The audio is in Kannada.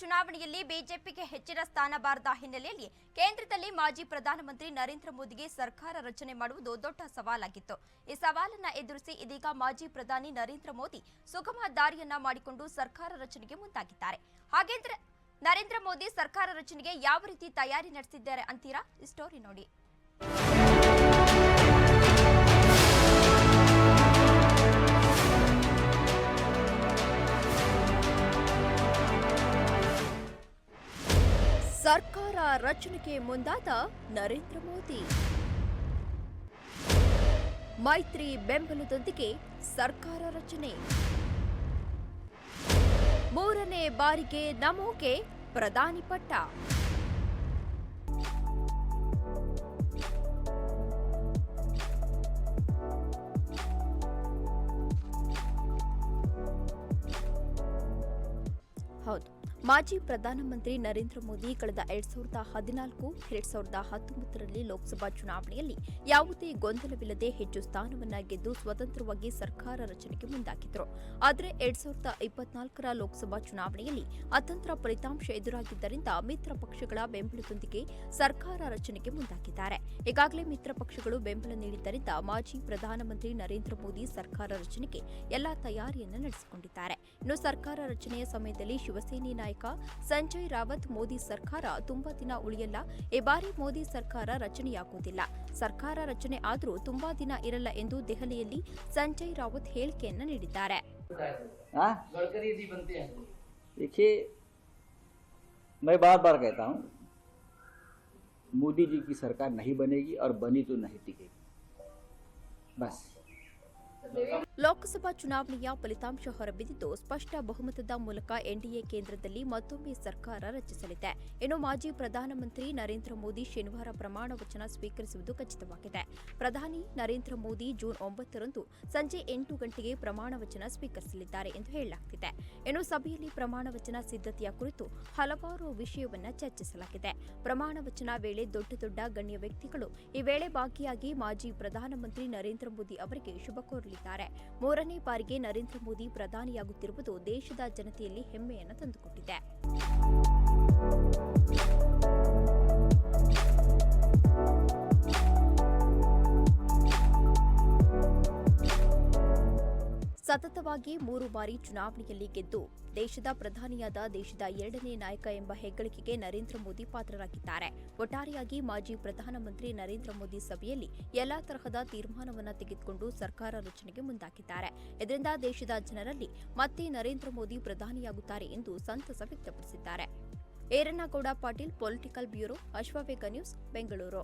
ಚುನಾವಣೆಯಲ್ಲಿ ಬಿಜೆಪಿಗೆ ಹೆಚ್ಚಿನ ಸ್ಥಾನ ಬಾರದ ಹಿನ್ನೆಲೆಯಲ್ಲಿ ಕೇಂದ್ರದಲ್ಲಿ ಮಾಜಿ ಪ್ರಧಾನಮಂತ್ರಿ ನರೇಂದ್ರ ಮೋದಿಗೆ ಸರ್ಕಾರ ರಚನೆ ಮಾಡುವುದು ದೊಡ್ಡ ಸವಾಲಾಗಿತ್ತು. ಈ ಸವಾಲನ್ನು ಎದುರಿಸಿ ಇದೀಗ ಮಾಜಿ ಪ್ರಧಾನಿ ನರೇಂದ್ರ ಮೋದಿ ಸುಗಮ ದಾರಿಯನ್ನ ಮಾಡಿಕೊಂಡು ಸರ್ಕಾರ ರಚನೆಗೆ ಮುಂದಾಗಿದ್ದಾರೆ. ಹಾಗೆಂದ್ರೆ ನರೇಂದ್ರ ಮೋದಿ ಸರ್ಕಾರ ರಚನೆಗೆ ಯಾವ ರೀತಿ ತಯಾರಿ ನಡೆಸಿದ್ದಾರೆ ಅಂತೀರಾ? ಈ ಸ್ಟೋರಿ ನೋಡಿ. ಸರ್ಕಾರ ರಚನೆಗೆ ಮುಂದಾದ ನರೇಂದ್ರ ಮೋದಿ. ಮೈತ್ರಿ ಬೆಂಬಲದೊಂದಿಗೆ ಸರ್ಕಾರ ರಚನೆ. ಮೂರನೇ ಬಾರಿಗೆ ನಮೋಗೆ ಪ್ರಧಾನಿ ಪಟ್ಟ. ಹೌದು, ಮಾಜಿ ಪ್ರಧಾನಮಂತ್ರಿ ನರೇಂದ್ರ ಮೋದಿ ಕಳೆದ 2014-2019ರಲ್ಲಿ ಲೋಕಸಭಾ ಚುನಾವಣೆಯಲ್ಲಿ ಯಾವುದೇ ಗೊಂದಲವಿಲ್ಲದೆ ಹೆಚ್ಚು ಸ್ಥಾನವನ್ನ ಗೆದ್ದು ಸ್ವತಂತ್ರವಾಗಿ ಸರ್ಕಾರ ರಚನೆಗೆ ಮುಂದಾಗಿದ್ದರು. ಆದರೆ 2024ರ ಲೋಕಸಭಾ ಚುನಾವಣೆಯಲ್ಲಿ ಅತಂತ್ರ ಫಲಿತಾಂಶ ಎದುರಾಗಿದ್ದರಿಂದ ಮಿತ್ರ ಪಕ್ಷಗಳ ಬೆಂಬಲದೊಂದಿಗೆ ಸರ್ಕಾರ ರಚನೆಗೆ ಮುಂದಾಗಿದ್ದಾರೆ. ಈಗಾಗಲೇ ಮಿತ್ರ ಪಕ್ಷಗಳು ಬೆಂಬಲ ನೀಡಿದ್ದರಿಂದ ಮಾಜಿ ಪ್ರಧಾನಮಂತ್ರಿ ನರೇಂದ್ರ ಮೋದಿ ಸರ್ಕಾರ ರಚನೆಗೆ ಎಲ್ಲಾ ತಯಾರಿಯನ್ನು ನಡೆಸಿಕೊಂಡಿದ್ದಾರೆ. ಇನ್ನು ಸರ್ಕಾರ ರಚನೆಯ ಸಮಯದಲ್ಲಿ ಶಿವಸೇನೆ ನಾಯಕ ಸಂಜಯ್ ರಾವತ್ ಮೋದಿ ಸರ್ಕಾರ ತುಂಬಾ ದಿನ ಉಳಿಯಲ್ಲ, ಈ ಬಾರಿ ಮೋದಿ ಸರ್ಕಾರ ರಚನೆಯಾಗುವುದಿಲ್ಲ, ಸರ್ಕಾರ ರಚನೆ ಆದರೂ ತುಂಬಾ ದಿನ ಇರಲ್ಲ ಎಂದು ದೆಹಲಿಯಲ್ಲಿ ಸಂಜಯ್ ರಾವತ್ ಹೇಳಿಕೆಯನ್ನು ನೀಡಿದ್ದಾರೆ. देखिए, मैं बार बार कहता हूं, मोदी जी की सरकार नहीं बनेगी और बनी तो नहीं टिकेगी, बस. ಲೋಕಸಭಾ ಚುನಾವಣೆಯ ಫಲಿತಾಂಶ ಹೊರಬಿದ್ದಿದ್ದು ಸ್ಪಷ್ಟ ಬಹುಮತದ ಮೂಲಕ ಎನ್ಡಿಎ ಕೇಂದ್ರದಲ್ಲಿ ಮತ್ತೊಮ್ಮೆ ಸರ್ಕಾರ ರಚಿಸಲಿದೆ. ಇನ್ನು ಮಾಜಿ ಪ್ರಧಾನಮಂತ್ರಿ ನರೇಂದ್ರ ಮೋದಿ ಶನಿವಾರ ಪ್ರಮಾಣ ವಚನ ಸ್ವೀಕರಿಸುವುದು ಖಚಿತವಾಗಿದೆ. ಪ್ರಧಾನಿ ನರೇಂದ್ರ ಮೋದಿ ಜೂನ್ 9ರಂದು ಸಂಜೆ 8 ಗಂಟೆಗೆ ಪ್ರಮಾಣ ವಚನ ಸ್ವೀಕರಿಸಲಿದ್ದಾರೆ ಎಂದು ಹೇಳಲಾಗುತ್ತಿದೆ. ಇನ್ನು ಸಭೆಯಲ್ಲಿ ಪ್ರಮಾಣ ವಚನ ಸಿದ್ಧತೆಯ ಕುರಿತು ಹಲವಾರು ವಿಷಯವನ್ನು ಚರ್ಚಿಸಲಾಗಿದೆ. ಪ್ರಮಾಣ ವಚನ ವೇಳೆ ದೊಡ್ಡ ಗಣ್ಯ ವ್ಯಕ್ತಿಗಳು ಈ ವೇಳೆ ಭಾಗಿಯಾಗಿ ಮಾಜಿ ಪ್ರಧಾನಮಂತ್ರಿ ನರೇಂದ್ರ ಮೋದಿ ಅವರಿಗೆ ಶುಭ ಕೋರಲಿದ್ದಾರೆ. ಮೂರನೇ ಬಾರಿಗೆ ನರೇಂದ್ರ ಮೋದಿ ಪ್ರಧಾನಿಯಾಗುತ್ತಿರುವುದು ದೇಶದ ಜನತೆಯಲ್ಲಿ ಹೆಮ್ಮೆಯನ್ನು ತಂದುಕೊಟ್ಟಿದೆ. ಸತತವಾಗಿ 3 ಬಾರಿ ಚುನಾವಣೆಯಲ್ಲಿ ಗೆದ್ದು ದೇಶದ ಪ್ರಧಾನಿಯಾದ ದೇಶದ 2ನೇ ನಾಯಕ ಎಂಬ ಹೆಗ್ಗಳಿಕೆಗೆ ನರೇಂದ್ರ ಮೋದಿ ಪಾತ್ರರಾಗಿದ್ದಾರೆ. ಒಟ್ಟಾರೆಯಾಗಿ ಮಾಜಿ ಪ್ರಧಾನಮಂತ್ರಿ ನರೇಂದ್ರ ಮೋದಿ ಸಭೆಯಲ್ಲಿ ಎಲ್ಲಾ ತರಹದ ತೀರ್ಮಾನವನ್ನು ತೆಗೆದುಕೊಂಡು ಸರ್ಕಾರ ರಚನೆಗೆ ಮುಂದಾಗಿದ್ದಾರೆ. ಇದರಿಂದ ದೇಶದ ಜನರಲ್ಲಿ ಮತ್ತೆ ನರೇಂದ್ರ ಮೋದಿ ಪ್ರಧಾನಿಯಾಗುತ್ತಾರೆ ಎಂದು ಸಂತಸ ವ್ಯಕ್ತಪಡಿಸಿದ್ದಾರೆ. Erannagowda Patil, political bureau, Ashwavega news, Bengaluru.